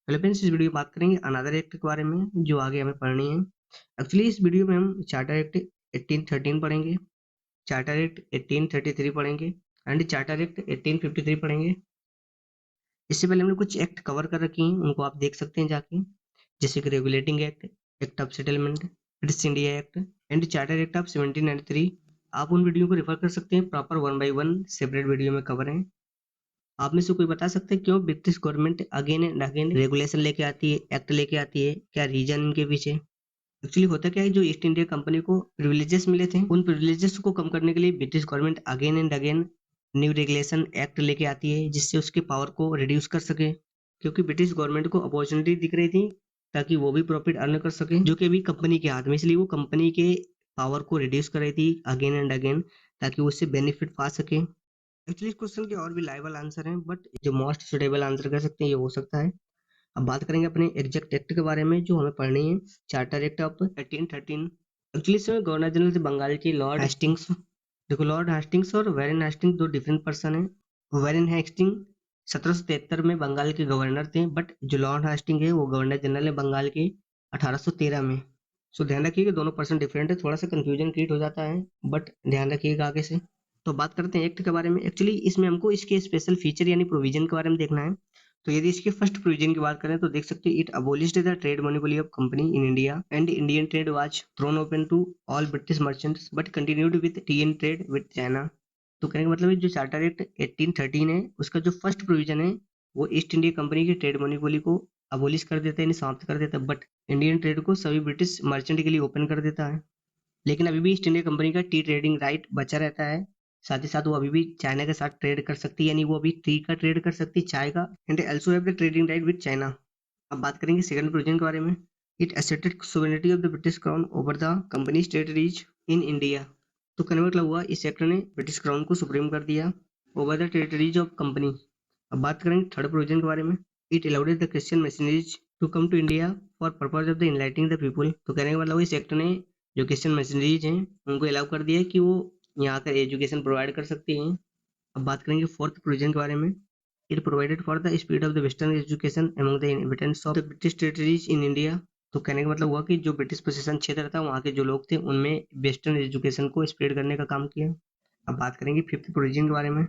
Hello friends, इस video में बात करेंगे अनदर एक्ट के बारे में जो आगे हमें पढ़नी है। एक्चुअली इस वीडियो में हम चार्टर एक्ट 1813 पढ़ेंगे, चार्टर एक्ट 1833 पढ़ेंगे एंड चार्टर एक्ट 1853 पढ़ेंगे। इससे पहले हमने कुछ एक्ट कवर कर रखी हैं, उनको आप देख सकते हैं जाके, जैसे कि regulating act, act of settlement, British India act and charter act of 1793। आप उन वीडियो को रेफर कर सकते हैं, प्रॉपर 1 बाय 1 सेपरेट वीडियो में कवर है। आप में से कोई बता सकते हैं क्यों British government again and again regulation लेके आती है, एक्ट लेके आती है? क्या रीजन इनके पीछे? एक्चुअली होता क्या है, जो ईस्ट इंडिया कंपनी को प्रिविलेजेस मिले थे, उन प्रिविलेजेस को कम करने के लिए British government again and again new regulation act लेके आती है, जिससे उसके पावर को रिड्यूस कर सके। क्योंकि ब्रिटिश गवर्नमेंट को अपॉर्चुनिटी दिख रही थी ताकि वो भी प्रॉफिट अर्न कर सके, जो कि अभी कंपनी के हाथ में, इसलिए वो कंपनी के पावर को रिड्यूस कर रही थी अगेन एंड अगेन, ताकि वो उससे बेनिफिट पा सके। एक्चुअली इस क्वेश्चन के और भी लाइबल आंसर हैं, बट जो मोस्ट सुटेबल आंसर कर सकते हैं ये हो सकता है। अब बात करेंगे अपने एग्जैक्ट एक्ट के बारे में जो हमें पढ़नी है, चार्टर एक्ट ऑफ 1813। एक्चुअली इसमें गवर्नर जनरल थे बंगाल के लॉर्ड हेस्टिंग्स। देखो, लॉर्ड हेस्टिंग्स और वेरेन हेस्टिंग्स दो डिफरेंट पर्सन है। वेरेन हेस्टिंग 1773 में बंगाल के गवर्नर थे, बट जो लॉर्ड हेस्टिंग है वो गवर्नर जनरल है बंगाल के 1813 में। सो ध्यान रखिए कि दोनों पर्सन डिफरेंट है, थोड़ा सा कंफ्यूजन क्रिएट हो जाता है, बट ध्यान रखिएगा आगे से। तो बात करते हैं एक्ट के बारे में। एक्चुअली इसमें हमको इसके स्पेशल फीचर यानी प्रोविजन के बारे में देखना है। तो यदि इसके फर्स्ट प्रोविजन की बात करें तो देख सकते हैं, it abolished the trade monopoly of company in India and Indian trade was thrown open to all British merchants but continued with tea in trade with China. तो कहने का मतलब है, जो चार्टर एक्ट 1813 है उसका जो फर्स्ट प्रोविजन है वो ईस्ट इंडिया कंपनी के ट्रेड मोनोपोली को अबोलिश कर देता है, यानी समाप्त कर देता है, बट इंडियन ट्रेड को सभी ब्रिटिश मर्चेंट के लिए ओपन कर देता है। लेकिन अभी भी ईस्ट इंडिया कंपनी का टी ट्रेडिंग राइट बचा रहता है। साथ ही साथ वो अभी भी चाइना के साथ ट्रेड कर सकती है, यानी वो अभी टी का ट्रेड कर सकती है, चाय का, and also have the trading right with China. अब बात करेंगे सेकंड प्रोविजन के बारे में। It asserted sovereignty of the British crown over the companies territories in India. तो कहने का मतलब हुआ इस एक्ट ने ब्रिटिश क्राउन को सुप्रीम कर दिया over the territories of company. अब बात करेंगे थर्ड प्रोविजन के बारे में। It allowed the Christian missionaries to come to India for purpose of the enlightening the people. तो कहने का मतलब इस एक्ट ने जो क्रिश्चियन मिशनरीज हैं उनको अलाउ कर दिया है कि वो यहाँ आकर एजुकेशन प्रोवाइड कर सकती हैं। अब बात करेंगे फोर्थ प्रोविजन के बारे में। It provided for the spread of the western education among the inhabitants of the British territories in India. तो कहने का मतलब हुआ कि जो ब्रिटिश पोजीशन क्षेत्र था वहाँ के जो लोग थे उनमें वेस्टर्न एजुकेशन को स्प्रेड करने का काम किया। अब बात करेंगे फिफ्थ प्रोविजन के बारे में।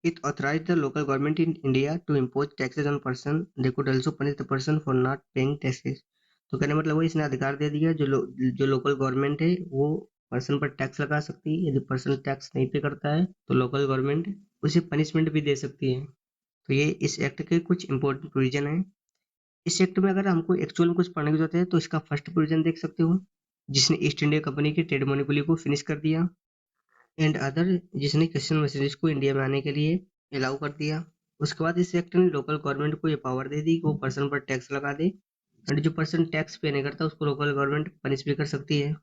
It authorized the local government in India to impose taxes on person. They could also punish the person for not paying taxes. तो कहने का मतलब वो इसने अधिकार दे दिया, जो लोकल गवर्नमेंट है वो पर्सन पर टैक्स लगा सकती है। यदि पर्सन टैक्स नहीं पे करता है तो लोकल गवर्नमेंट उसे पनिशमेंट भी दे सकती है। तो ये इस एक्ट के कुछ इंपॉर्टेंट प्रोविजन है। इस एक्ट में अगर हमको एक्चुअल में कुछ पढ़ने की जरूरत है तो इसका फर्स्ट प्रोविजन देख सकते हो, जिसने ईस्ट इंडिया कंपनी की ट्रेड मोनोपोली को फिनिश कर दिया, एंड अदर जिसने क्रिश्चियन मिशनरीज को इंडिया में आने के लिए अलाउ कर दिया। उसके बाद इस एक्ट ने लोकल गवर्नमेंट को ये पावर दे दी कि वो पर्सन पर टैक्स लगा दे, एंड जो पर्सन टैक्स पे नहीं करता उसको लोकल गवर्नमेंट पनिश भी कर सकती है।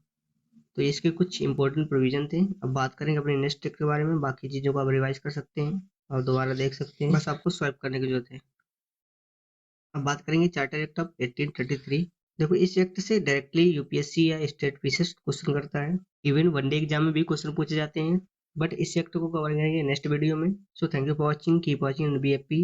तो ये इसके कुछ इंपॉर्टेंट प्रोविजन थे। अब बात करेंगे अपने नेक्स्ट एक्ट के बारे में। बाकी चीज़ों को आप रिवाइज कर सकते हैं और दोबारा देख सकते हैं, बस आपको स्वाइप करने की जरूरत है। अब बात करेंगे चार्टर एक्ट ऑफ 1833। देखो, इस एक्ट से डायरेक्टली यूपीएससी या स्टेट पीसीएस क्वेश्चन करता है, इवन वनडे एग्जाम में भी क्वेश्चन पूछे जाते हैं, बट इस एक्ट को कवर करेंगे नेक्स्ट वीडियो में। So thank you for watching, keep watching and be happy.